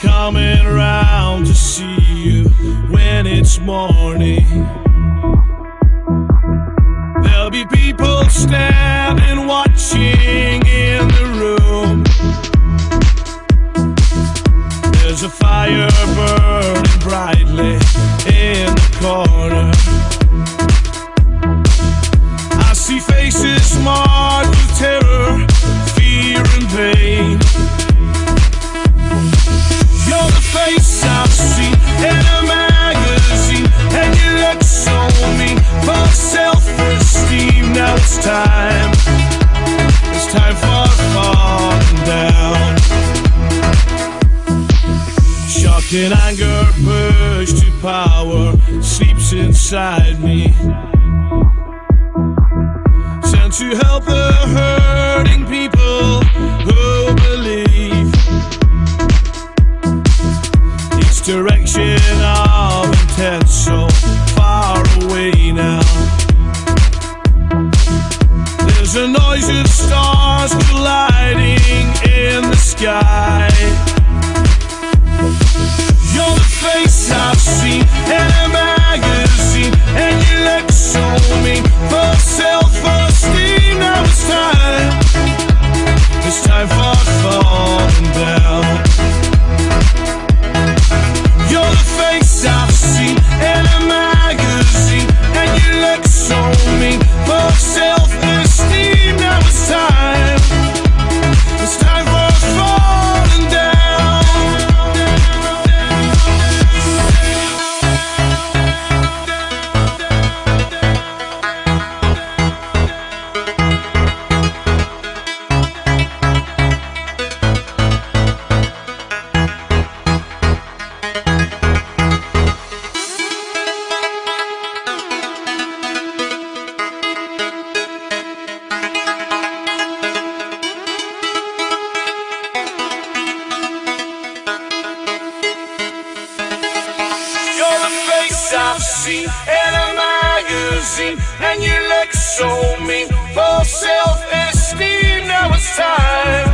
coming round to see you when it's morning. There'll be people standing watching in the room. There's a fire burning brightly in the corner. I see faces marked with terror, fear and pain. You're the face I've seen in a magazine, and you look so mean for self-esteem. Now it's time for falling down. Shock and anger pushed to power sleeps inside me, sent to help the hurting people who believe. Direction of intent so far away now. There's a noise of stars colliding in the sky. You're the face I've seen in a magazine, and you look so mean for self-esteem. Now it's time for falling down. You're the face I've seen in a magazine, and you look so mean for self-esteem. Now it's time for falling down. I've seen in a magazine, and you look so mean for self-esteem. Now it's time